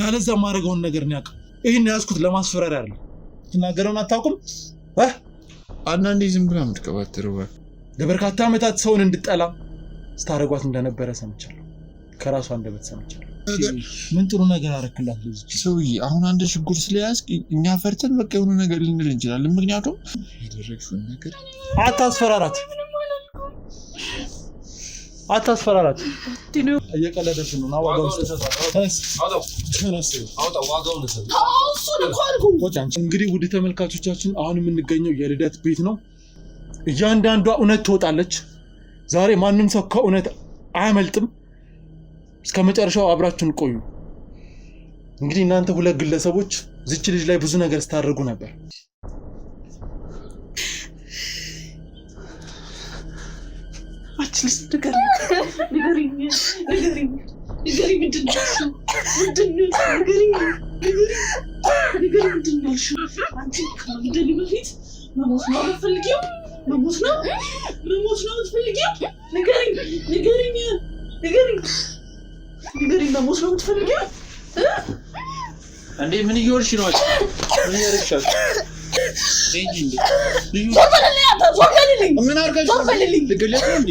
ያለዛ ማረጋውን ነገር ነው ያውቃል። ይሄን ያስኩት ለማስፈራሪያ አይደለም። ትናገረውን አታውቁም? አንዳንዴ ዝም ብላ የምትቀባጥረው ለበርካታ ዓመታት ሰውን እንድጠላ ስታረጓት እንደነበረ ሰምቻለሁ። ከራሷ አንደበት ሰምቻለሁ። ምን ጥሩ ነገር አረክላት ልጅ ሰውዬ። አሁን አንድ ችግር ስለያዝክ እኛ ፈርተን በቃ የሆነ ነገር ልንል እንችላለን። ምክንያቱም ያደረግሽውን ነገር አታስፈራራት። እየቀለደሽ ነው። ዋጋው እንግዲህ ውድ ተመልካቾቻችን አሁን የምንገኘው የልደት ቤት ነው። እያንዳንዷ እውነት ትወጣለች ዛሬ። ማንም ሰው ከእውነት አያመልጥም። እስከ መጨረሻው አብራችሁን ቆዩ። እንግዲህ እናንተ ሁለት ግለሰቦች እዚች ልጅ ላይ ብዙ ነገር ስታደርጉ ነበር። አችልስ ንገሪኝ ምንድን ነው? አንቺ ከመግደል በፊት መሞት ነው የምትፈልጊው? መሞት ነው የምትፈልጊው? ንገሪኝ መሞት ነው የምትፈልጊው? እንዴ ምን እየሆንሽ ነው? ምን ያደርግሻል? ምን አርጋሽ ልገለጽ ነው እንዴ?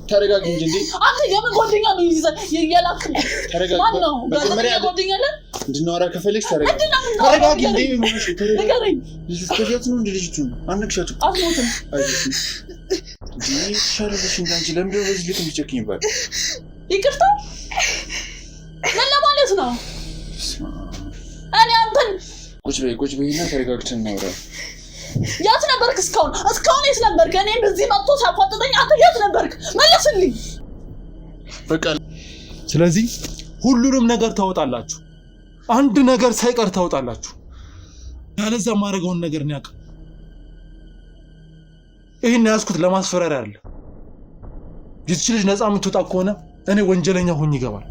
ተረጋግ እንጂ እንዴ! አንተ የምን ጓደኛ ነው የላክ? ማን ነው ጓደኛ አለ? እንድናወራ ከፈለግሽ ተረጋግ እንዴ! ንገረኝ። ልጅቱ ነው እንዴ? ልጅቱ አነክሻቱ አትሞትም። ሻለሽ እንዳንቺ ለምን በዚህ ልክ ምትጨክኝ ይባል? ይቅርታ ምን ለማለት ነው? እኔ አንተን ቁጭ በይና ተረጋግተን እናውራ። የት ነበርክ እስካሁን የት ነበርክ? እኔ በዚህ መጥቶ ሳቋጥጠኝ አንተ የት ነበርክ? መለስልኝ በቃ። ስለዚህ ሁሉንም ነገር ታወጣላችሁ፣ አንድ ነገር ሳይቀር ታወጣላችሁ። ያለዛ ማረጋውን ነገር ነው ያውቃል። ይሄን ያስኩት ለማስፈራሪያ አይደለም። ይህች ልጅ ነፃ የምትወጣ ከሆነ እኔ ወንጀለኛ ሆኜ ይገባል።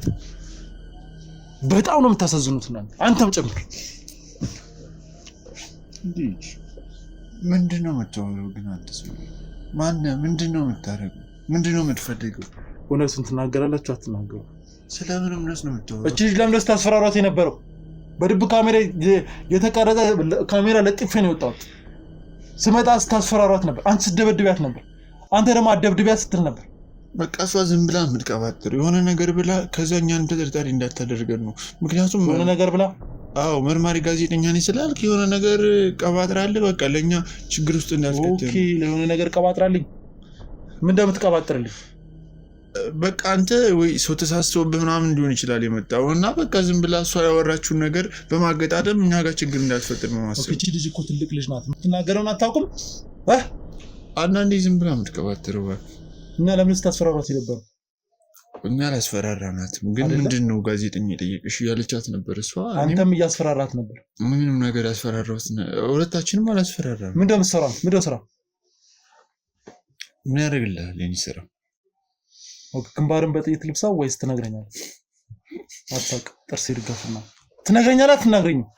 በጣም ነው የምታሳዝኑት እናንተ፣ አንተም ጭምር። ልጅ ምንድነው የምታወራው ግን? አንተ ሰው ማነህ? ምንድነው የምታረገው? ምንድነው የምትፈልገው? እውነቱን ትናገራላችሁ አትናገሩ? ስለምን እውነት ነው የምታወራው? እቺ ልጅ ለምን ታስፈራሯት የነበረው? በድብ ካሜራ የተቀረጸ ካሜራ ለጥፌ ነው የወጣሁት። ስመጣ ስታስፈራሯት ነበር፣ አንተ ስትደበድቢያት ነበር፣ አንተ ደግሞ አደብድቢያት ስትል ነበር። በቃ እሷ ዝም ብላ የምትቀባጥር የሆነ ነገር ብላ ከዛ እኛን ተጠርጣሪ እንዳታደርገን ነው። ምክንያቱም የሆነ ነገር ብላ መርማሪ ጋዜጠኛ ነኝ ስላልክ የሆነ ነገር ቀባጥራለህ። በቃ ለእኛ ችግር ውስጥ እንዳያስከትል። ኦኬ፣ ለሆነ ነገር ቀባጥራልኝ። ምን እንደምትቀባጥርልኝ? በቃ አንተ ወይ ሰው ተሳስቶብህ ምናምን ሊሆን ይችላል የመጣው እና በቃ ዝም ብላ እሷ ያወራችውን ነገር በማገጣጠም እኛ ጋር ችግር እንዳትፈጥር በማሰብ። እቺ ልጅ እኮ ትልቅ ልጅ ናት፣ የምትናገረውን አታውቅም። አንዳንዴ ዝም ብላ የምትቀባጥረው እና ለምን ስታስፈራሯት የነበረው? እኛ አላስፈራራናትም፣ ግን ምንድነው ጋዜጠኛ የጠየቅሽ ያለቻት ነበር እሷ። አንተም እያስፈራራት ነበር። ምንም ነገር ያስፈራራት ሁለታችንም አላስፈራራንም። ምንድነው ስራ? ምን ያደርግልሃል የኔ ስራ? ግንባርን በጥይት ልብሳው ወይስ ትነግረኛለህ? አታውቅ ጥርስ ይርገፍና ትነግረኛለህ? አትነግረኝም?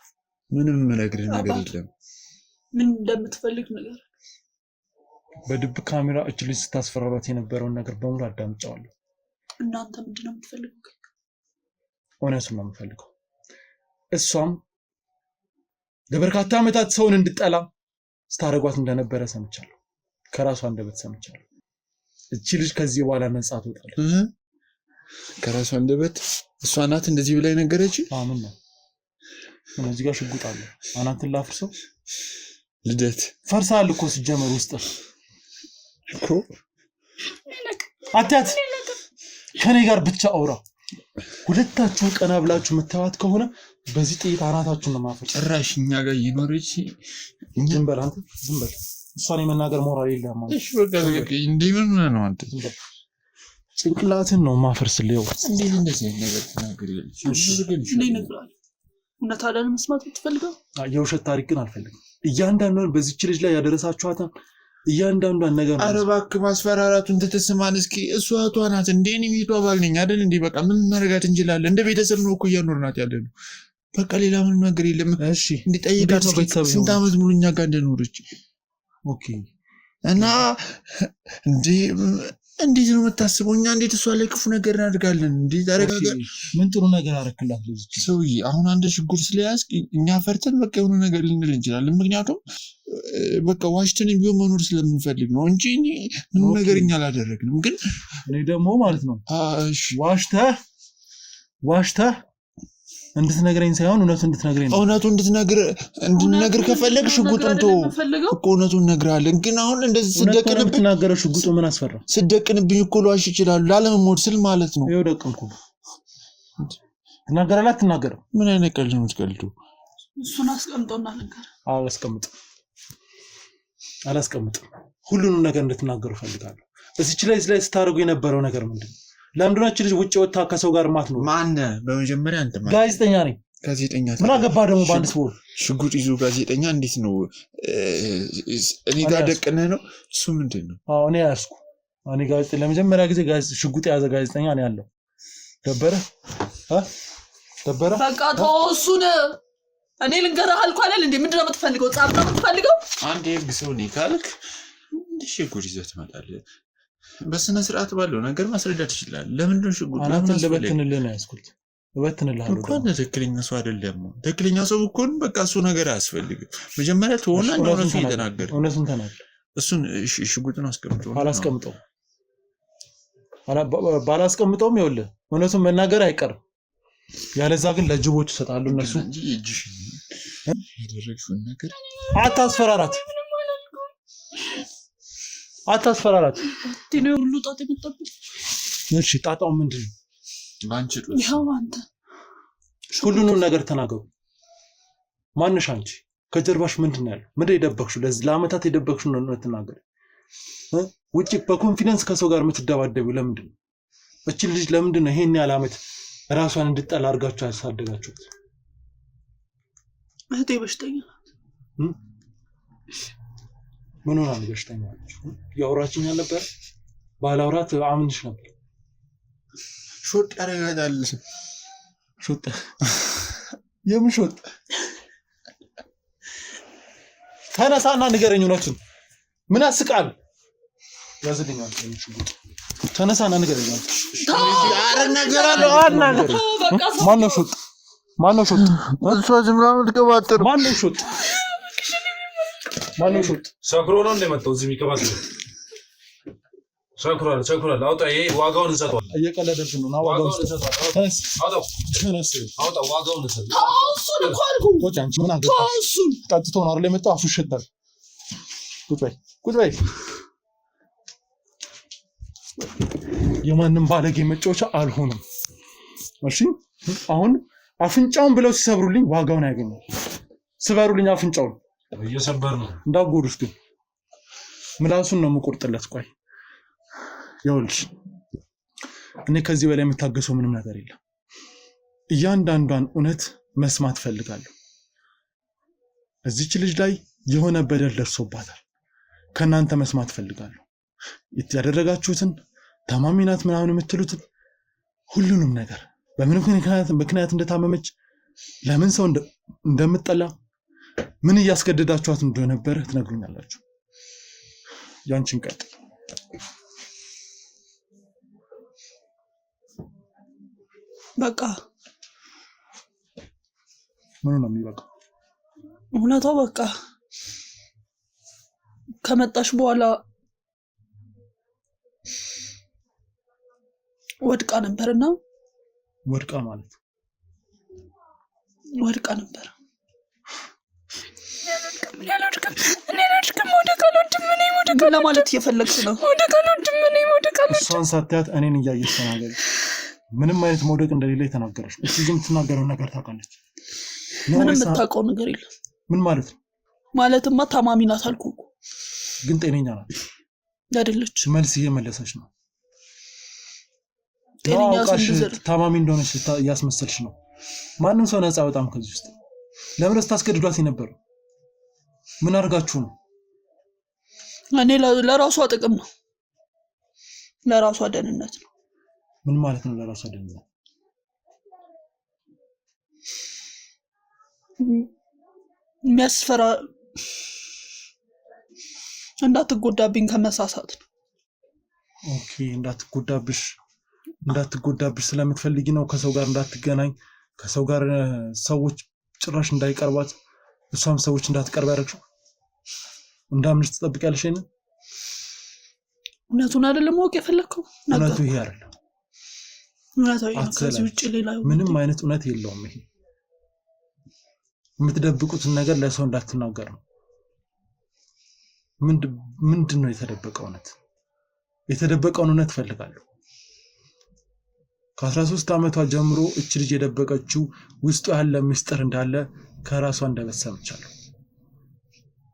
ምንም የምነግርህ ነገር የለም። ምን እንደምትፈልግ ነገር በድብ ካሜራ እች ልጅ ስታስፈራራት የነበረውን ነገር በሙሉ አዳምጫዋለሁ። እናንተ ምንድነው የምትፈልጉት? እውነቱን ነው የምፈልገው። እሷም ለበርካታ ዓመታት ሰውን እንድጠላ ስታረጓት እንደነበረ ሰምቻለሁ። ከራሷ አንደበት ሰምቻለሁ። እቺ ልጅ ከዚህ በኋላ ነፃ ትወጣለች። ከራሷ አንደበት እሷ ናት እንደዚህ ብላ ነገረች? ምን ነው እዚህ ጋር ሽጉጥ አለ። አናትን ላፍርሰው። ልደት ፈርሳል እኮ ሲጀመር ውስጥ እኮ አትያት። ከኔ ጋር ብቻ አውራ። ሁለታችሁ ቀና ብላችሁ መተዋት ከሆነ በዚህ ጥይት አናታችሁን ነው ማፈጭ። ጭራሽ እኛ ጋር እየኖረች ዝም በል አንተ፣ ዝም በል። እሷን የመናገር ሞራል የለህም ማለት። እሺ በቃ እንደምን ነው አንተ? ጭንቅላትን ነው ማፈርስልህ። እንዴት እንደዚህ ነገር ተናገሪልኝ? እውነት አለ መስማት የምትፈልገው? የውሸት ታሪክ ግን አልፈልግም። እያንዳንዷን በዚህች ልጅ ላይ ያደረሳችኋት እያንዳንዷን ነገር ነው። ኧረ እባክህ ማስፈራራቱን ተተስማን እስኪ። እሷ እህቷ ናት እንዴ? እኔ ሚቷ ባል ነኝ አይደል እንዴ? በቃ ምን ማድረጋት እንችላለን? እንደ ቤተሰብ ነው እኮ እያኖርናት ያለነው። በቃ ሌላ ምንም ነገር የለም። እሺ እንዲጠይቃት ስንት ዓመት ሙሉ እኛ ጋር እንደኖረች። ኦኬ። እና እንዴ እንዴት ነው የምታስበው? እኛ እንዴት እሷ ላይ ክፉ ነገር እናድርጋለን? እንዴት አረጋጋ? ምን ጥሩ ነገር አረክላት ለዚህ ሰውዬ? አሁን አንድ ሽጉጥ ስለያዝክ እኛ ፈርተን በቃ የሆነ ነገር ልንል እንችላለን። ምክንያቱም በቃ ዋሽተን ቢሆን መኖር ስለምንፈልግ ነው እንጂ ምንም ነገር እኛ አላደረግንም። ግን እኔ ደግሞ ማለት ነው ዋሽተህ እንድትነግረኝ ሳይሆን እውነቱን እንድትነግረኝ ነው። እውነቱን እንድትነግር ከፈለግ ሽጉጡን ተው እኮ እውነቱን እነግርሃለን። ግን አሁን እንደዚህ ስደቅንብኝ ትናገረው ሽጉጡ ምን አስፈራ? ስደቅንብኝ እኮ ልዋሽ ይችላል ላለመሞት ስል ማለት ነው። ይኸው ደቅንኩ። ትናገራለህ አትናገርም? ምን አይነት ቀልድ ነው የምትቀልዱ? እሱን አስቀምጠውና ነገር አላስቀምጥም። ሁሉንም ነገር እንድትናገሩ ፈልጋለሁ። እዚች ላይ ስታደርጉ የነበረው ነገር ምንድን ነው? ለምንድን ነው እቺ ልጅ ውጭ ወጣ ከሰው ጋር ማትኖር? ማን በመጀመሪያ አንተ ማለት ጋዜጠኛ ነኝ። ጋዜጠኛ ምን አገባ ደግሞ በአንድ ስፖር ሽጉጥ ይዞ ጋዜጠኛ እንዴት ነው? እኔ ጋር ደቅነህ ነው እሱ ምንድን ነው? እኔ ያዝኩ። እኔ ጋዜጠኛ ለመጀመሪያ ጊዜ ሽጉጥ የያዘ ጋዜጠኛ ነው ያለው። ደበረ በቃ ተው እሱን። እኔ ልንገርህ አልኩ አይደል እንዴ? ምንድን ነው የምትፈልገው? ጻፍታ የምትፈልገው? አንድ የህግ ሰው ነኝ ካልክ እንደ ሽጉጥ ይዘህ ትመጣለህ። በስነ ስርዓት ባለው ነገር ማስረዳት ይችላል። ለምንድን ነው ሽጉጥ ለበትንልህ ነው ያዝኩት? ለበትንልህ እኮ ትክክለኛ ሰው አይደለም። ትክክለኛ ሰው እኮ በቃ እሱ ነገር አያስፈልግም። መጀመሪያ ተሆነ እውነቱን ተናገር። እሱን ሽጉጡን አስቀምጠው። ባላስቀምጠውም ይኸውልህ እውነቱን መናገር አይቀርም። ያለዛ ግን ለጅቦች ይሰጣሉ እነሱ። ያደረግሽውን ነገር አታስፈራራት። ዲኔ ሁሉ ጣጣ የመጣብኝ። እሺ ጣጣው ምንድን ነው? ባንቺ ይኸው አንተ ሁሉንም ነገር ተናገሩ። ማንሽ አንቺ? ከጀርባሽ ምንድን ነው ያለው? ምንድን የደበቅሽው? ለዚህ ለአመታት የደበቅሽው ነው ተናገሪ። ውጪ በኮንፊደንስ ከሰው ጋር የምትደባደቢው ለምንድን ነው? እቺ ልጅ ለምንድን ነው ይሄን ያህል አመት ራሷን እንድጠላ አድርጋችሁ ያሳደጋችሁት? እህቴ በሽተኛ ምን ሆና ነው በሽተኛ? ያወራችኝ ነበር። ባላውራት አምንሽ ነበር። ሾጥ ያረጋጋል። ሾጥ የምን ሾጥ? ተነሳና ንገረኝ እውነቱን። ምን ያስቃል? ያዝልኛል ሽጉጥ። ተነሳና ንገረኝ። ኧረ እነግርሃለሁ። ማነው ሾጥ? እሷ ዝም ብላ የምትቀባጥር። ማነው ሾጥ? ሰክሮ ነው እንደመጣው እዚህ የሚቀባጥር ሰክሯል። አውጣ። ይሄ ዋጋውን እንሰጠዋለን። እየቀለደብን ነው። ዋጋውን እንሰጠዋለን። አውጣ። ዋጋውን እንሰጠዋለን። እሱን እኮ አልኩህ። ቆይ አንቺ ምን አገባሽ? እሱን ጠጥቶ ነው አይደል የመጣው? አፉ ይሸታል። ቁጭ በይ። የማንም ባለጌ መጫወቻ አልሆንም። እሺ አሁን አፍንጫውን ብለው ሲሰብሩልኝ ዋጋውን ያገኛል። ስበሩልኝ አፍንጫውን። እየሰበር ነው እንዳጎዱት ግን ምላሱን ነው የምቆርጥለት። ቆይ ይኸውልሽ እኔ ከዚህ በላይ የምታገሰው ምንም ነገር የለም። እያንዳንዷን እውነት መስማት ፈልጋለሁ። እዚች ልጅ ላይ የሆነ በደል ደርሶባታል። ከእናንተ መስማት ፈልጋለሁ። ያደረጋችሁትን ታማሚ ናት ምናምን የምትሉትን ሁሉንም ነገር በምን ምክንያት እንደታመመች፣ ለምን ሰው እንደምትጠላ፣ ምን እያስገደዳችኋት እንደነበረ ትነግሩኛላችሁ። ያንቺን ቀጥል። በቃ ምኑ ነው የሚበቃው? እውነታው በቃ ከመጣሽ በኋላ ወድቃ ነበርና ወድቃ ማለት ወድቃ ነበር። ለማለት እየፈለግሽ ነው? እሷን ሳትያት እኔን እያየሽ ተናገሪ። ምንም አይነት መውደቅ እንደሌለ የተናገረች እቺ ግን የምትናገረው ነገር ታውቃለች። ምንም የምታውቀው ነገር የለም። ምን ማለት ነው? ማለትማ ታማሚ ናት አልኩህ እኮ። ግን ጤነኛ ናት አይደለች? መልስ እየመለሰች ነው። ጤነኛ ታማሚ እንደሆነች እያስመሰልሽ ነው። ማንም ሰው ነፃ በጣም ከዚህ ውስጥ ለምን ስታስገድዷት የነበረው? ምን አድርጋችሁ ነው? እኔ ለራሷ ጥቅም ነው፣ ለራሷ ደህንነት ነው። ምን ማለት ነው ለራሷ ደህንነት? የሚያስፈራ እንዳትጎዳብኝ ከመሳሳት ነው። ኦኬ እንዳትጎዳብሽ ስለምትፈልጊ ነው ከሰው ጋር እንዳትገናኝ ከሰው ጋር ሰዎች ጭራሽ እንዳይቀርባት እሷም ሰዎች እንዳትቀርብ ያደረግሽው እንዳምንሽ ትጠብቂያለሽ ይሄን እውነቱን አይደለም ወቅ የፈለከው እውነቱ ይሄ አይደለም እውነታው ይሄ ከዚህ ውጪ ሌላ ምንም አይነት እውነት የለውም ይሄ የምትደብቁትን ነገር ለሰው እንዳትናገር ነው ምንድነው የተደበቀው እውነት የተደበቀውን እውነት ፈልጋለሁ ከ13 ዓመቷ ጀምሮ እቺ ልጅ የደበቀችው ውስጡ ያለ ምስጢር እንዳለ ከራሷ እንደበሰመቻለሁ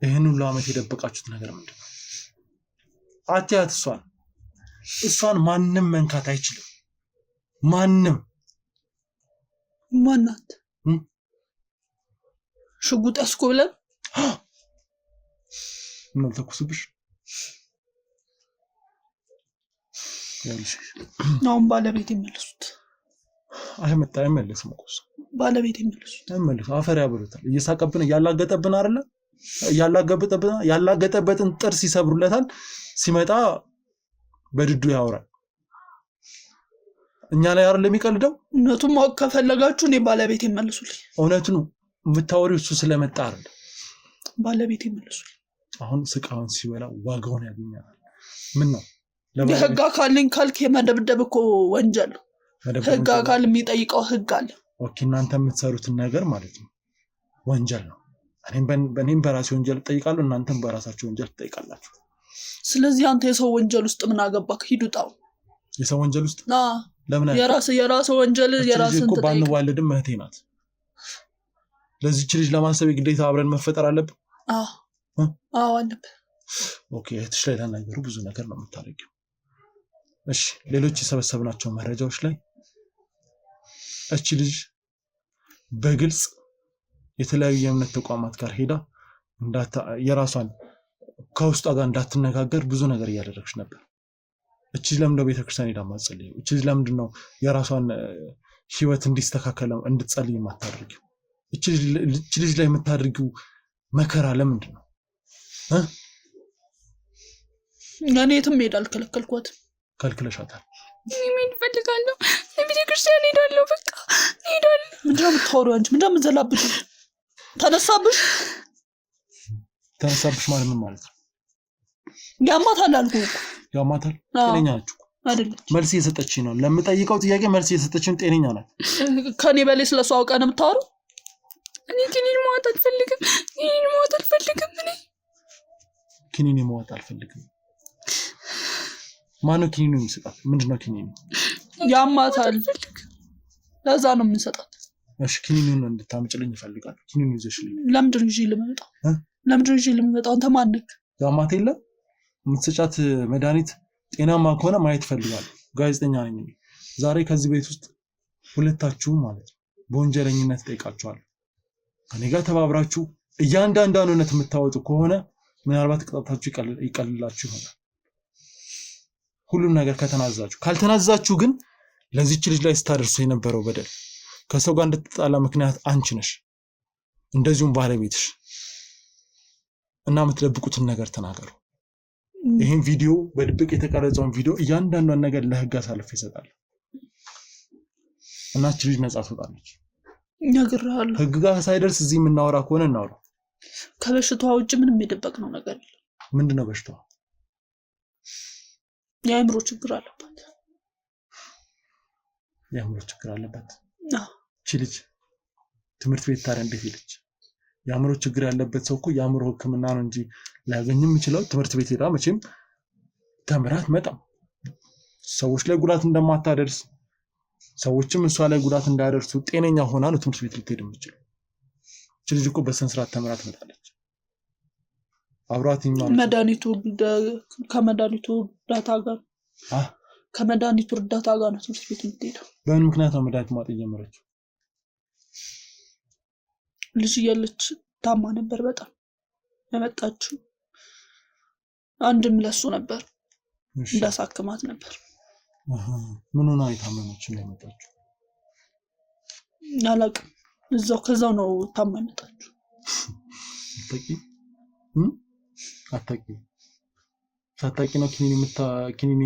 ይሄን ሁሉ ዓመት የደበቃችሁት ነገር ምንድነው አትያት እሷን ማንንም መንካት አይችልም ማንንም ማናት ሽጉጥ ያስቆብለን ምን ተኩስብሽ ያልሽ ነው ባለቤት ይመልሱት አይመለስም እኮ ባለቤት ይመልሱት አይመለስ አፈር ያብሩታል እየሳቀብን ያላገጠብን አይደለ ያላገጠበትን ጥርስ ይሰብሩለታል ሲመጣ በድዱ ያወራል እኛ ላይ አይደል የሚቀልደው እውነቱን ማወቅ ከፈለጋችሁ እኔ ባለቤት ይመልሱልኝ እውነቱን የምታወሪው እሱ ስለመጣ አይደል ባለቤት ይመልሱልኝ አሁን ስቃውን ሲበላ ዋጋውን ያገኛል ምን ነው የህግ አካልን ካልክ የመደብደብ እኮ ወንጀል ነው ህግ አካል የሚጠይቀው ህግ አለ ኦኬ እናንተ የምትሰሩትን ነገር ማለት ነው ወንጀል ነው እኔም በራሴ ወንጀል ጠይቃለሁ እናንተም በራሳችሁ ወንጀል ትጠይቃላችሁ ስለዚህ አንተ የሰው ወንጀል ውስጥ ምን አገባክ ሂዱጣው የሰው ወንጀል ውስጥ ለምን የራስ ወንጀል የራስን ተጠይቅ ባንዋለድም እህቴ ናት ለዚህች ልጅ ለማሰብ ግዴታ አብረን መፈጠር አለብን አለብን ኦኬ እህትሽ ላይ ለነገሩ ብዙ ነገር ነው የምታደርጊው እሺ ሌሎች የሰበሰብናቸው መረጃዎች ላይ እቺ ልጅ በግልጽ የተለያዩ የእምነት ተቋማት ጋር ሄዳ የራሷን ከውስጧ ጋር እንዳትነጋገር ብዙ ነገር እያደረግሽ ነበር እቺ ለምንድነው ቤተክርስቲያን ሄዳ ማጸልይ እቺ ለምንድነው የራሷን ህይወት እንዲስተካከል እንድትጸልይ ማታደርጊው እቺ ልጅ ላይ የምታደርጊው መከራ ለምንድነው እኔትም ሄዳል ከለከልኳት ከልክለሻታል ምን ፈልጋለሁ ለቤተክርስቲያን ሄዳለሁ በቃ ሄዳለሁ ምንድነው የምታወሪው አንቺ ምንድነው የምትዘላብሽ ተነሳብሽ ማለት ምን ማለት ነው ያማታል አልኩህ ያማታል ጤነኛ ነች አይደል መልስ እየሰጠችኝ ነው ለምጠይቀው ጥያቄ መልስ እየሰጠችኝ ጤነኛ ናት ከኔ በላይ ስለሷ አውቃ ነው የምታወሪው እኔ ኪኒን መዋጥ አልፈልግም ኪኒን መዋጥ አልፈልግም ማነው ኪኒን የሚሰጣት ምንድነው ኪኒን ያማታል ለዛ ነው የምንሰጣት እሺ ኪኒኑን እንድታምጭልኝ ይፈልጋል ኪኒኑ ይዘሽልኝ ለምንድን ነው ይዤ ልመጣው አንተ ማን ነህ ያማት የለ የምትሰጫት መድኃኒት ጤናማ ከሆነ ማየት ይፈልጋል ጋዜጠኛ ነኝ ዛሬ ከዚህ ቤት ውስጥ ሁለታችሁም ማለት ነው በወንጀለኝነት ጠይቃችኋል ከኔ ጋር ተባብራችሁ እያንዳንዷን እውነት የምታወጡ ከሆነ ምናልባት ቅጣታችሁ ይቀልላችሁ ይሆናል ሁሉም ነገር ከተናዛችሁ ካልተናዛችሁ ግን ለዚህች ልጅ ላይ ስታደርሱ የነበረው በደል ከሰው ጋር እንድትጣላ ምክንያት አንቺ ነሽ እንደዚሁም ባለቤትሽ እና የምትደብቁትን ነገር ተናገሩ ይሄን ቪዲዮ በድብቅ የተቀረጸውን ቪዲዮ እያንዳንዷን ነገር ለህግ አሳልፈ ይሰጣል እና እቺ ልጅ ነጻ ትወጣለች ነግሬሃለሁ ህግ ጋር ሳይደርስ እዚህ የምናወራ ከሆነ እናወራ ከበሽታው ውጭ ምንም የደበቅነው ነገር የለም ምንድነው በሽታው የአእምሮ ችግር አለባት እቺ ልጅ ትምህርት ቤት ታዲያ እንዴት ሄደች የአእምሮ ችግር ያለበት ሰው እኮ የአእምሮ ህክምና ነው እንጂ ሊያገኝም ይችላል ትምህርት ቤት ሄዳ መቼም ተምራት መጣም ሰዎች ላይ ጉዳት እንደማታደርስ ሰዎችም እሷ ላይ ጉዳት እንዳያደርሱ ጤነኛ ሆና ነው ትምህርት ቤት ልትሄድ የምትችለው እቺ ልጅ እኮ በስነ ስርዓት ተምራት መጣለች አብራትኝ ማለት መድኃኒቱ ከመድኃኒቱ እርዳታ ጋር ነው ትምህርት ቤት የምትሄደው በምን ምክንያት ነው መድኃኒት ማጥ የጀመረችው ልጅ እያለች ታማ ነበር በጣም የመጣችው አንድም ለሱ ነበር እንዳሳክማት ነበር ምን ሆነ የታመመችው ነው የመጣችው አላውቅም ከዛው ነው ታማ የመጣችው አታቂ ሳታቂ ነው ኪኒኒ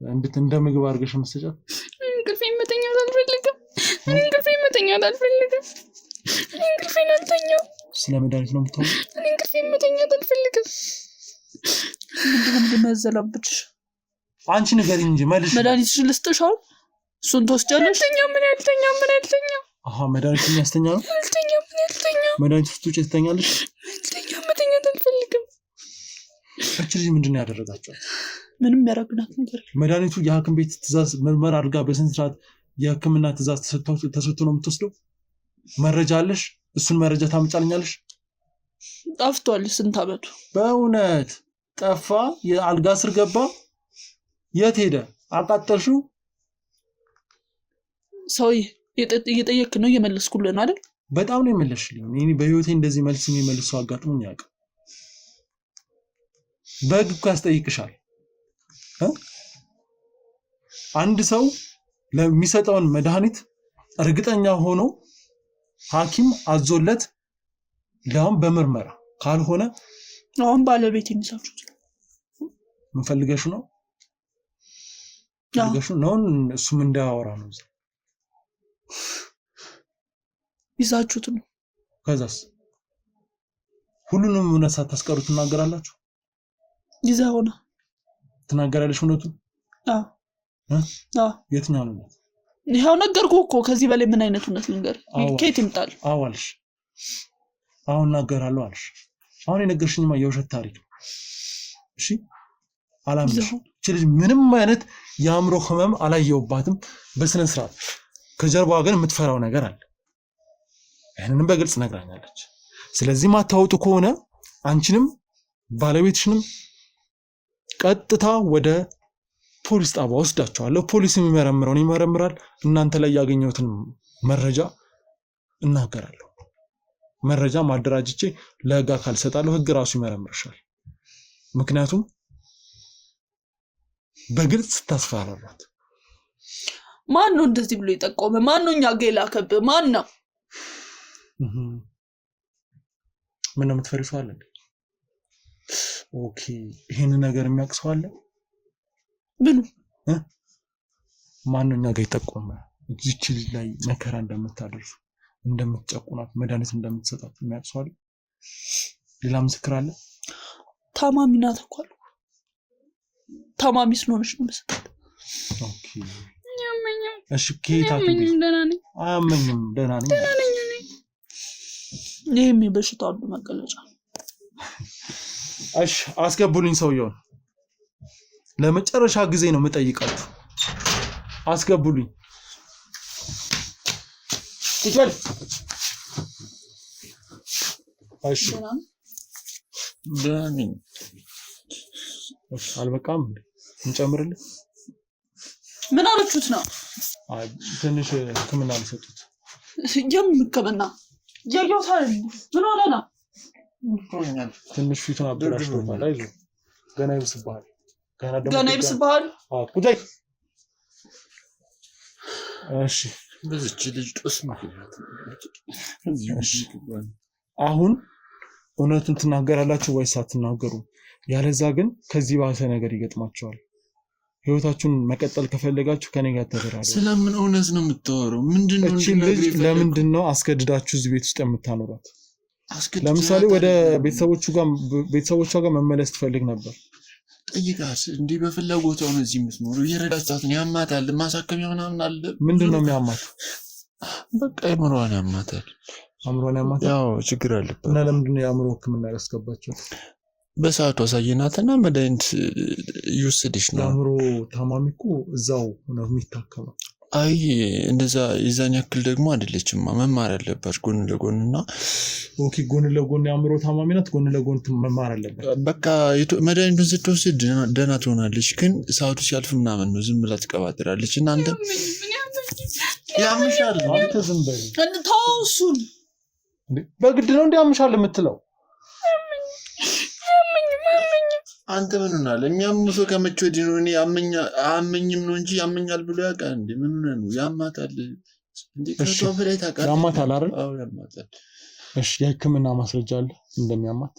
እንደ ምግብ አድርገሽ መስጫት? እንቅልፌን መተኛት አልፈልግም። እንቅልፌን አልተኛም። ስለ መድኃኒት ነው የምታወራው? እንቅልፌን መተኛት አልፈልግም። ምንድን ነው ያዘላብሽ? አንቺ ንገሪኝ እንጂ መልሽ። መድኃኒትሽን ልስጥሽ አሁን? እሱን ትወስጃለሽ? አልተኛም። አሃ መድኃኒት የሚያስተኛ ነው? አልተኛም። መድኃኒት ውስጥ ትተኛለሽ? አልተኛም። መተኛት አልፈልግም። እቺ ልጅ ምንድን ነው ያደረጋችኋት? ምንም ያደረግናት ነገር መድኃኒቱ የሐኪም ቤት ትእዛዝ ምርመራ አድርጋ በስንት ሰዓት የሕክምና ትእዛዝ ተሰጥቶ ነው የምትወስደው? መረጃ አለሽ? እሱን መረጃ ታምጫልኛለሽ? ጠፍቷል። ስንት አመቱ? በእውነት ጠፋ? የአልጋ ስር ገባ? የት ሄደ? አቃጠልሽው? ሰውዬ እየጠየክ ነው እየመለስኩልህ ነው አይደል? በጣም ነው የመለስሽልኝ። እኔ በህይወቴ እንደዚህ መልስ የሚመልስ ሰው አጋጥሞኝ አያውቅም። በግ እኮ ያስጠይቅሻል። አንድ ሰው ለሚሰጠውን መድኃኒት እርግጠኛ ሆኖ ሐኪም አዞለት ለም በመርመራ ካልሆነ አሁን ባለቤት የሚሳፍሩት ምን ፈልገሽ ነው? ነው እሱም እንዳያወራ ነው። ይዛችሁት ነው። ከዛስ ሁሉንም እውነት ሳታስቀሩ ትናገራላችሁ? ይዛውና ትናገራለሽ እውነቱን? የትኛው ነው? ይሄው ነገርኩህ እኮ። ከዚህ በላይ ምን አይነት እውነት ልንገር? ከየት ይምጣል? አዋልሽ አሁን እናገራለሁ አልሽ። አሁን የነገርሽኝማ የውሸት ታሪክ ነው። እሺ አላምንሽ። እቺ ልጅ ምንም አይነት የአእምሮ ህመም አላየውባትም በስነ ስርዓት። ከጀርባዋ ግን የምትፈራው ነገር አለ። ይሄንንም በግልጽ ነግራኛለች። ስለዚህ ማታወጡ ከሆነ አንቺንም ባለቤትሽንም ቀጥታ ወደ ፖሊስ ጣቢያ ወስዳቸዋለሁ። ፖሊስ የሚመረምረውን ይመረምራል። እናንተ ላይ ያገኘሁትን መረጃ እናገራለሁ። መረጃ ማደራጅቼ ለህግ አካል ሰጣለሁ። ህግ ራሱ ይመረምርሻል። ምክንያቱም በግልጽ ታስፈራራት። ማን ነው እንደዚህ ብሎ ይጠቆመ? ማን ነው እኛ ገላከብ? ማን ነው? ምን ነው የምትፈሪው አለ? ኦኬ ይሄን ነገር የሚያቅሰው አለ? ምኑ ማን ነው እኛ ጋር ይጠቆመ? እዚች ልጅ ላይ መከራ እንደምታደርሱ እንደምትጨቁናት መድኃኒት እንደምትሰጣት የሚያቅሰው አለ? ሌላ ምስክር አለ? ታማሚ ናት እኮ አልኩ። ታማሚ ስለሆነች ነው መሰለኝ። ኦኬ ያመኛል። እሺ ከየት አመኝም? ደህና ነኝ። አያመኝም። ደህና ነኝ። ይሄም የበሽታው አንዱ መገለጫ። እሺ አስገቡልኝ ሰውየውን። ለመጨረሻ ጊዜ ነው የምጠይቃችሁ። አስገቡልኝ። ይችላል። እሺ ዳኒ አልበቃም? እንጨምርልህ? ምን አለችሁት ነው? ትንሽ ህክምና ሊሰጡት። የምን ህክምና? ያያውታ ምን ሆነ ነው? ትንሽ ፊቱን አበላሽቶታል። አይዞህ ገና ይብስብሃል። ገና ይብስብሃል? ቁጣይ። እሺ በዚች ልጅ ጦስ ምክንያት አሁን እውነቱን ትናገራላችሁ ወይስ አትናገሩም? ያለዛ ግን ከዚህ ባሰ ነገር ይገጥማችኋል። ህይወታችሁን መቀጠል ከፈለጋችሁ ከኔ ጋር ተደራደሩ። ስለምን እውነት ነው የምታወራው? ምንድነው? እቺ ልጅ ለምንድን ነው አስገድዳችሁ እዚህ ቤት ውስጥ የምታኖራት? ለምሳሌ ወደ ቤተሰቦቿ ጋር መመለስ ትፈልግ ነበር። ጠይቃት። እንዲህ በፍላጎቷ ነው እዚህ የምትኖረው። እየረዳቻት ነው። ያማታል። ማሳከሚያ ምናምን አለ። ምንድን ነው የሚያማት? በቃ አእምሮዋን ያማታል። አእምሮዋን ያማታል? ያው ችግር አለበት። እና ለምንድን ነው የአእምሮ ህክምና ያስገባቸው? በሰዓቱ አሳየናትና መድኃኒት እየወሰደች ነው። የአእምሮ ታማሚ እኮ እዛው ነው የሚታከመው። አይ እንደዛ የዛን ያክል ደግሞ አይደለችም። መማር አለባት ጎን ለጎን እና ኦኬ ጎን ለጎን የአእምሮ ታማሚ ናት። ጎን ለጎን መማር አለባት። በቃ መድኃኒቱን ስትወስድ ደህና ትሆናለች። ግን ሰዓቱ ሲያልፍ ምናምን ነው ዝም ብላ ትቀባጥራለች። እና አንተ ያምሻል። አንተ ዝም በል ተውሱን። በግድ ነው እንዲያምሻል የምትለው? አንተ ምን ሆናል? የሚያምኑ ሰው ከመቼ ወዲህ ነው? እኔ አመኝም ነው እንጂ ያመኛል ብሎ ያውቃል እንዴ? ምን ሆነ ነው? ያማታል እንዴ? ከቷ በላይ ታውቃለህ? ያማታል አይደል? አዎ ያማታል። እሺ የህክምና ማስረጃ አለ እንደሚያማት?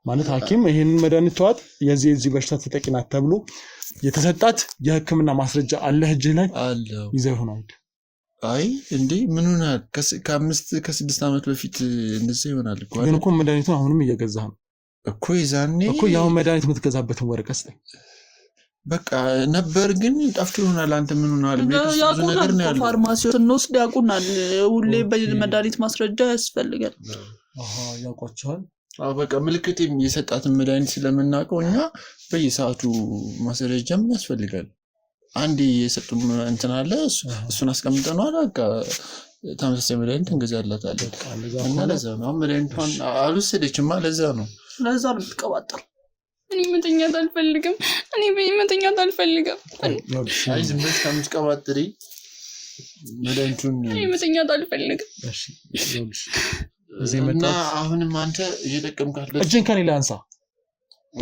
ማለት ሐኪም ይሄንን መድኃኒት ተዋት የዚህ በሽታ ተጠቂ ናት ተብሎ የተሰጣት የሕክምና ማስረጃ አለ እጅህ ላይ አለው ይዘህ ይሆናል። አይ እንዴ ምን ሆነ ከ6 ዓመት በፊት እንደዛ ይሆናል እኮ ግን እኮ መድኃኒቱን አሁንም እየገዛህ ነው እኮ ይዛኔ እኮ ያው መድኃኒት የምትገዛበትን ወረቀት ላይ በቃ ነበር ግን ጠፍቶ ይሆናል። አንተ ምን ሆናል? ብዙ ነገር ነው ያለው። ፋርማሲው ስንወስድ ያውቁናል። ሁሌ በመድኃኒት ማስረጃ ያስፈልጋል። ያውቋቸዋል። በቃ ምልክትም የሰጣትን መድኃኒት ስለምናውቀው እኛ በየሰዓቱ ማስረጃም ያስፈልጋል። አንዴ የሰጡን እንትን አለ እሱን አስቀምጠናል። በቃ ተመሳሳይ መድኃኒት እንገዛላታለን እና ለዛ ነው መድኃኒቷን አልወሰደችማ። ለዛ ነው የምትቀባጠር። እኔ መተኛት አልፈልግም። አይ ዝም ብለሽ ከምትቀባጥሪ መድኃኒቱን እኔ መተኛት አልፈልግም። እሺ እና አሁንም አንተ እየደቀምካት እጅን ከኔ ላይ አንሳ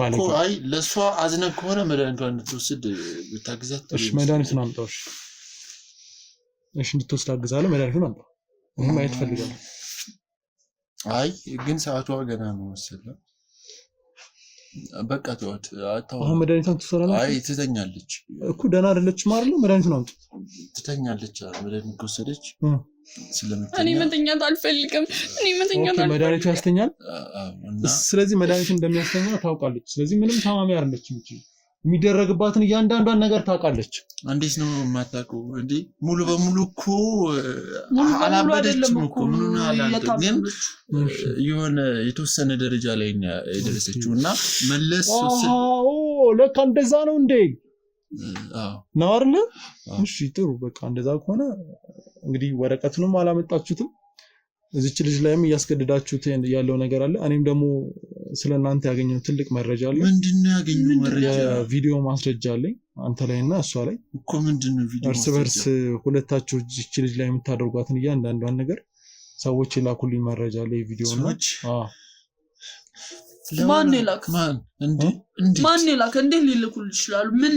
እኮ። አይ ለእሷ አዝነህ ከሆነ መድኃኒቷን እንድትወስድ ብታግዛት። እሺ መድኃኒቱን አምጣው። እሺ እንድትወስድ አግዛለሁ። መድኃኒቱን አምጣው። ማየት እፈልጋለሁ። አይ ግን ሰዓቷ ገና ነው መሰለህ። በቃ ተዋት። አሁን መድኃኒቷን ትወስዳለች። አይ ትተኛለች እኮ ደህና አይደለችም አይደል? መድኃኒቱን አምጡ። ትተኛለች። መድኃኒት ከወሰደች ስለምትተኛ እኔ መተኛት አልፈልግም። መድኃኒቱ ያስተኛል። ስለዚህ መድኃኒቱ እንደሚያስተኛ ታውቃለች። ስለዚህ ምንም ታማሚ አይደለችም። የሚደረግባትን እያንዳንዷን ነገር ታውቃለች። እንዴት ነው የማታውቀው? እንዴ ሙሉ በሙሉ እኮ አላበደችም እኮ ምኑን አላልኩም። ግን የሆነ የተወሰነ ደረጃ ላይ የደረሰችው እና መለስ ለካ እንደዛ ነው እንዴ? ነው አይደል? እሺ ጥሩ። በቃ እንደዛ ከሆነ እንግዲህ ወረቀቱንም አላመጣችሁትም። እዚች ልጅ ላይም እያስገድዳችሁት ያለው ነገር አለ። እኔም ደግሞ ስለናንተ ያገኘው ትልቅ መረጃ አለ። ምንድነው ያገኘው መረጃ? የቪዲዮ ማስረጃ አለኝ አንተ ላይና እሷ ላይ እኮ። ምንድነው ቪዲዮ? እርስ በርስ ሁለታችሁ እዚች ልጅ ላይ የምታደርጓትን እያንዳንዷን ነገር ሰዎች የላኩልኝ መረጃ አለ። የቪዲዮ ነው። ማን ይላክ? ማን ይላክ? እንዴት ሊልኩል ይችላሉ? ምን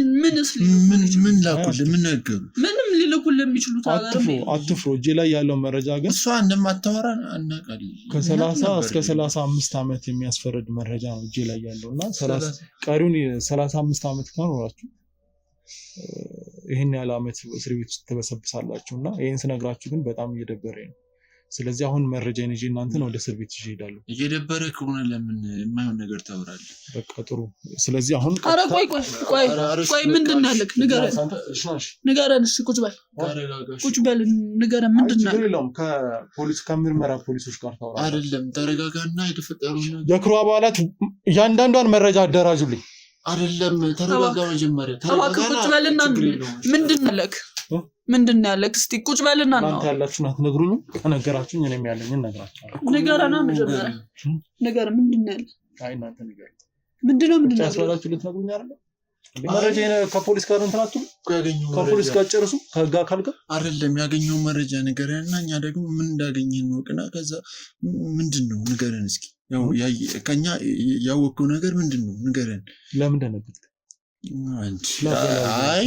ላኩል? ምን ነገሩ? ምንም ሊልኩል የሚችሉት ሀገር አትፍሩ። እጄ ላይ ያለው መረጃ ግን እሷ እንደማታወራ አናውቃለን። ከ30 እስከ 35 ዓመት የሚያስፈርድ መረጃ ነው እጄ ላይ ያለውና ቀሪውን 35 ዓመት ካኖራችሁ ይሄን ያለ ዓመት እስር ቤት ውስጥ ተበሰብሳላችሁና ይሄን ስነግራችሁ ግን በጣም እየደበረኝ ነው። ስለዚህ አሁን መረጃ ነኝ እናንተን ወደ እስር ቤት ይሄዳሉ። እየደበረ ከሆነ ለምን የማይሆን ነገር ታወራለህ? በቃ ጥሩ። ስለዚህ አሁን ቆይ ምንድን ነው ያለክ? ንገረን እስኪ። ቁጭ በል ንገረን። ምንድን ነው ያለው? ከምርመራ ፖሊሶች ጋር ታወራለህ አይደለም? ተረጋጋና የተፈጠረው ነገር የክሩ አባላት እያንዳንዷን መረጃ አደራጁልኝ። አይደለም ተረጋጋ። መጀመሪያ ተረጋጋና ቁጭ በልና ምንድን ነው ያለክ? ምንድን ነው ያለክ? እስቲ ቁጭ በልና ነው እናንተ ያላችሁን አትነግሩኝ። ከነገራችሁኝ እኔም ያለኝን እነግራችኋለሁ። ንገረና መጀመሪያ ንገረን። ምንድን ነው ያለክ? አይ እናንተ ንገሩ። ምንድን ነው ያስባላችሁ ልትነግሩኝ አይደል? መረጃ ከፖሊስ ጋር እንትናችሁ ከፖሊስ ጋር ጨርሱ። ከህግ አካል ጋር አይደለም ያገኘው መረጃ ንገረንና እኛ ደግሞ ምን እንዳገኘን እንወቅና ከዛ ምንድን ነው ንገረን እስኪ። ያው ከኛ ያወቀው ነገር ምንድን ነው ንገረን። ለምን ደነገጥክ? አይ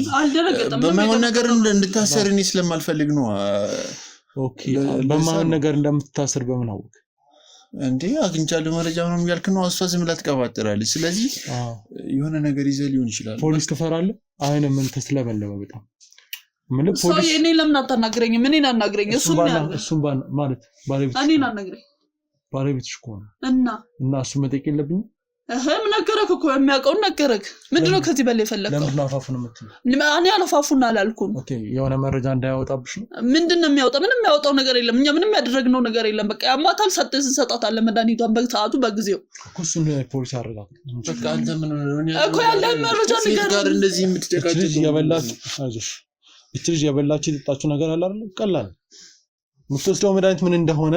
በማይሆን ነገር እንድታሰር እኔ ስለማልፈልግ ነው። ኦኬ በማይሆን ነገር እንደምትታሰር በምን አወቅ? እንዴ አግኝቻለሁ መረጃ ምናምን ያልክ ነው። እሷ ዝም ብላ ትቀባጥራለች። ስለዚህ የሆነ ነገር ይዘህ ሊሆን ይችላል። ፖሊስ ትፈራለህ? አይነ ምን ተስለበለበ በጣም ምን ፖሊስ እኔ ለምን አታናግረኝም? እኔን አናግረኝ። እሱን ማለት ባለቤት እኔን አናግረኝ። ባለቤትሽ እኮ ነው እና እሱ መጠየቅ የለብኝም? ምን ነገረክ እኮ የሚያውቀውን ነገረክ። ምንድነው ከዚህ በላይ የፈለከው? ለምንድነው አፋፉን የምትለው? እኔ አላፋፉን አላልኩም። ኦኬ የሆነ መረጃ እንዳያወጣብሽ ነው። ምንድነው የሚያወጣ? ምንም የሚያወጣው ነገር የለም። እኛ ምንም ያደረግነው ነገር የለም። በቃ ያማታል ሰጥተን እንሰጣታለን መድኃኒቷን በሰዓቱ በጊዜው እኮ እሱን ፖሊስ ያረጋግጥ። በቃ አንተ ምን እኮ ያለ መረጃ ነገር ጋር እንደዚህ የምትጨቃጨቅ የበላችሁ አይዞሽ። እቺ ልጅ የበላችሁ የጠጣችሁ ነገር አለ አይደል? ቀላል የምትወስደው መድኃኒት ምን እንደሆነ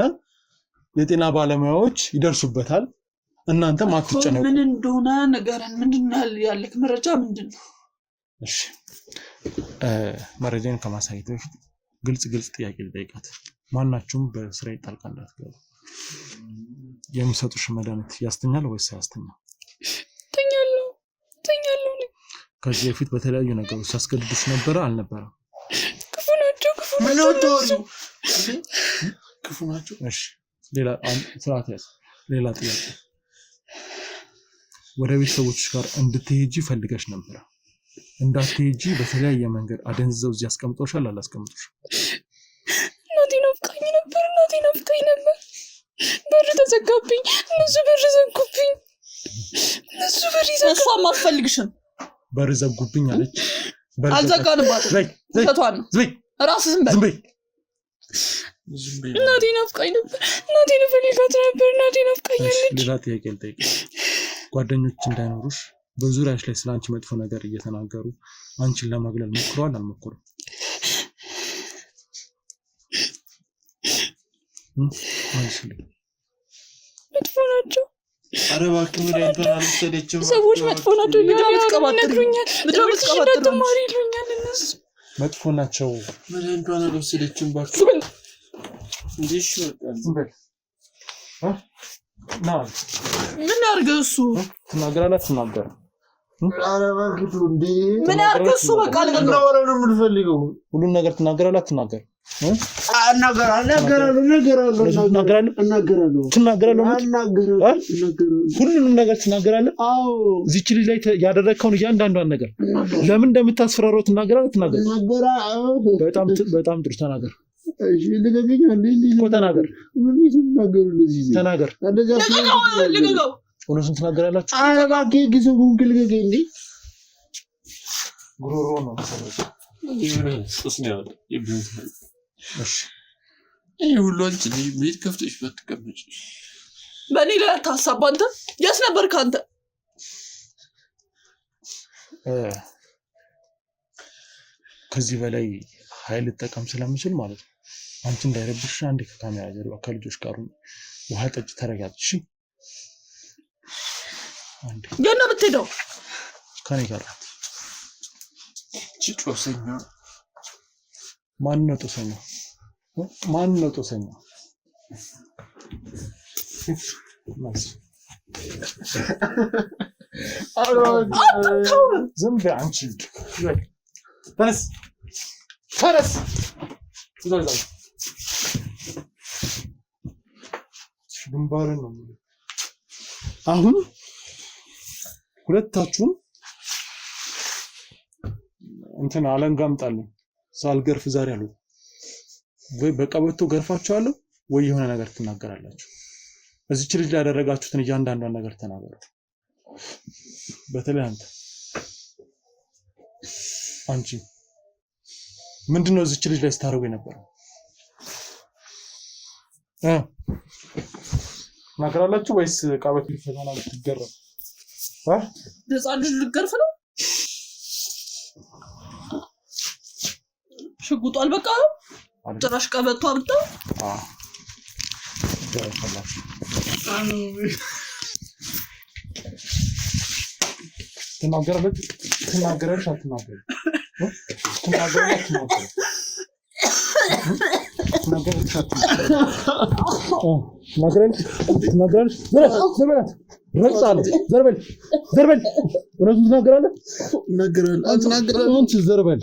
የጤና ባለሙያዎች ይደርሱበታል። እናንተም አትጨነቁ። ምን እንደሆነ ነገርን። ምንድነው ያለክ መረጃ ምንድነው? እሺ መረጃን ከማሳየት በፊት ግልጽ ጥያቄ ልጠይቃት። ማናችሁም በስራዬ ጣልቃ እንዳትገቡ። የምሰጡሽ መድኃኒት ያስተኛል ወይስ አያስተኛም? ተኛለሁ። ከዚህ በፊት በተለያዩ ነገሮች ያስገድዱሽ ነበር አልነበረም? ክፉ ናቸው። ክፉ ናቸው። እሺ ሌላ ስርዓት ያዝ። ሌላ ጥያቄ ወደ ቤተሰቦችሽ ጋር እንድትሄጂ ፈልገሽ ነበር። እንዳትሄጂ በተለያየ መንገድ አደንዝዘው እዚህ አስቀምጠውሻል። አላስቀምጡሽ? እናቴ ናፍቃኝ ነበር። በር ተዘጋብኝ። እነሱ በር ዘጉብኝ። እሷም አትፈልግሽም። በር ዘጉብኝ አለች። አልዘጋንባትም። ውሸቷን ነው። እራስህ ዝም በል። እናቴ ናፍቃኝ ነበር። እናቴን እፈልጋት ነበር። እናቴ ናፍቃኛለች። ሌላ ጥያቄ ልጠይቅሽ። ጓደኞች እንዳይኖሩሽ በዙሪያሽ ላይ ስለ አንቺ መጥፎ ነገር እየተናገሩ አንቺን ለማግለል ሞክረዋል? አልሞከሩም? መጥፎ ናቸው። ኧረ እባክህ መድኃኒቷን አልወሰደችም። ሰዎች መጥፎ ናቸው ይነግሩኛል። እንዳትማሪ ይሉኛል። እነሱ መጥፎ ናቸው። መድኃኒቷን አልወሰደችም። እባክህ እንዲሽ በቃ ምን ያርገው እሱ? ትናገራለህ? አትናገር? ኧረ እባክህ እንዴ ምን ያርገው እሱ? በቃ ልናወራ ነው የምንፈልገው። ሁሉን ነገር ትናገራለህ? አትናገር? እናገራለሁ። ሁሉንም ነገር ትናገራለህ? እዚች ልጅ ላይ ያደረግከውን እያንዳንዷን ነገር ለምን እንደምታስፈራረው ትናገራለህ? ትናገር። በጣም ጥሩ ተናገር። ተናገር። እውነቱን ትናገራላችሁ? ጉሮሮ ነው ይህ ሁሉ አንቺ ቤት ከፍተሽ ባትቀመጪ። በእኔ ላይ አታሳብ። አንተ የት ነበርክ? አንተ ከዚህ በላይ ኃይል ልጠቀም ስለምችል ማለት ነው። አንቺ እንዳይረብሽ አንዴ ከካሜራ ጀርባ ከልጆች ጋር ውሃ ጠጭ፣ ተረጋግጥ። እሺ? አንዴ የት ነው የምትሄደው? ከኔ ጋር ጦሰኛ። ማን ነው ጦሰኛ? ማን ነው ጦሰኛ? ዝም በይ አንቺ። ተነስ። ግንባርን ነው አሁን ሁለታችሁም እንትን አለንጋ አምጣልኝ። ሳልገርፍ ዛሬ አሉ ወይ በቀበቶ ገርፋችኋለሁ ወይ የሆነ ነገር ትናገራላችሁ። እዚች ልጅ ላይ ያደረጋችሁትን እያንዳንዷን ነገር ተናገሩ። በተለይ አንቺ ምንድነው እዚች ልጅ ላይ ስታደርጉ የነበረው? ትናገራላችሁ ወይስ ቀበቶ ይፈታና ልትገረፍ? ህፃን ልጅ ልትገርፍ ነው? ሽጉጡ አልበቃ ጭራሽ ቀበቶ አብጣ። ትናገራለች አትናገር? ትናገራለች ዘርበል እውነቱን ትናገራለህ? ዘርበል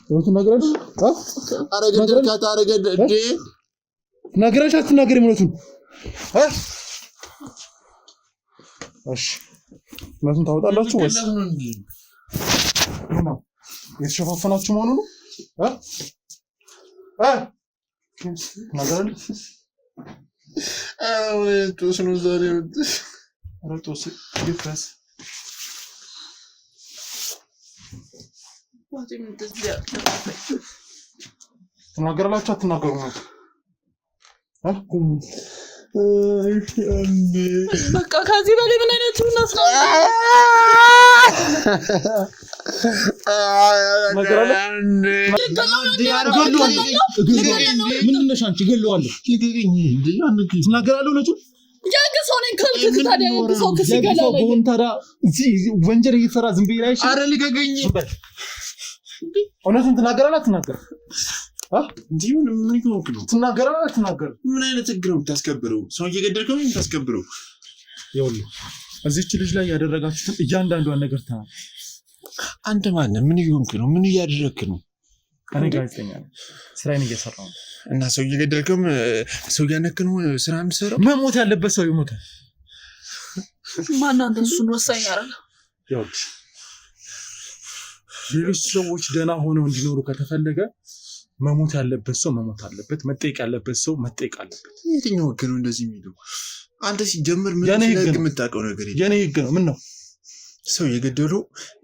እውነቱን ትናገራለች? ትናገራለች አትናገርም? እውነቱን እሺ፣ እውነቱን ታወጣላችሁ ወይስ ነው የተሸፋፈናችሁ መሆኑ ነው? ትናገራለች? ጦስ ነው ዛሬ። ጦስ ይፍረስ። ትናገራላችሁ አትናገሩም? በቃ ከዚህ በላይ ምን አይነት ነው? ምንድነሽ አንቺ? ገለዋለሁ። ትናገራለሁ እውነቱን። ያንገሰው ነኝ ካልክ ታዲያ ያንገሰው ከሲገላው ነው ታዲያ ወንጀል እየሰራ ዝም ብዬ ላይ አረ ልገገኝ። እውነቱን ትናገራለህ አትናገር? እንዲሁ ምን ይሆንክ ነው? ትናገራለህ አትናገር? ምን አይነት ህግ ነው የምታስከብረው? ሰው እየገደልከው ነው የምታስከብረው? ይኸውልህ እዚች ልጅ ላይ ያደረጋችሁትን እያንዳንዷን ነገር ተናገር። አንተ ማነህ? ምን ይሆንክ ነው? ምን እያደረግክ ነው? እኔ ጋዜጠኛ ነኝ፣ ስራዬን እየሰራሁ ነው። እና ሰው እየገደልከው ሰው እያነክ ነው ስራ የምትሰራው? መሞት ያለበት ሰው ይሞታል። ማን አንተ እሱን ወሳኝ ያደርጋል? ይኸውልሽ ሌሎች ሰዎች ደህና ሆነው እንዲኖሩ ከተፈለገ መሞት ያለበት ሰው መሞት አለበት፣ መጠየቅ ያለበት ሰው መጠየቅ አለበት። የትኛው ህግ ነው እንደዚህ የሚለው? አንተ ሲጀምር ምን ህግ የምታውቀው ነገር የለም። የኔ ህግ ነው። ምን ነው ሰው የገደሉ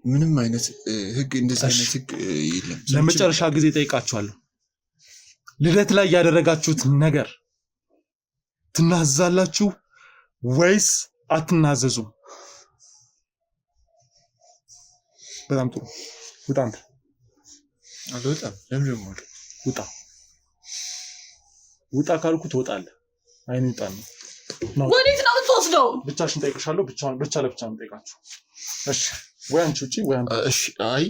ምንም አይነት ህግ እንደዚህ አይነት ህግ የለም። ለመጨረሻ ጊዜ ጠይቃችኋለሁ። ልደት ላይ ያደረጋችሁት ነገር ትናዘዛላችሁ ወይስ አትናዘዙም? በጣም ጥሩ። ውጣ አንተ። አልወጣም። ለምን ደግሞ ውጣ። ውጣ ካልኩ ትወጣለህ። አይን ውጣ ነው። ወዴት ነው የምትወስደው? ብቻሽን ጠይቅሻለሁ። ብቻ ለብቻ ነው ጠይቃችሁ። እሺ ወይ አንቺ ውጪ ወይ አንተ። እሺ አይ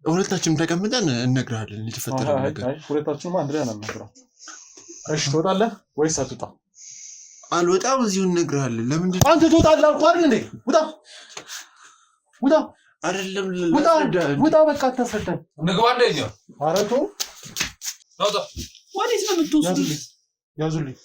ሁለታችንም ተቀምጠን እነግርሃለን የተፈጠረው ነገር። አይ ሁለታችንም አንድ ላይ እናናግራችሁ። እሺ ትወጣለህ ወይስ አትወጣም? አልወጣም። እዚሁ እነግርሃለን። ለምን አንተ ትወጣለህ አልኩህ አይደል እንዴ? ውጣ ውጣ። አይደለም ውጣ። በቃ አታስረዳኝ። ንግባ እንደኛ ኧረ ተው። አውጣ። ወዴት ነው የምትወስዱት? ያዙልኝ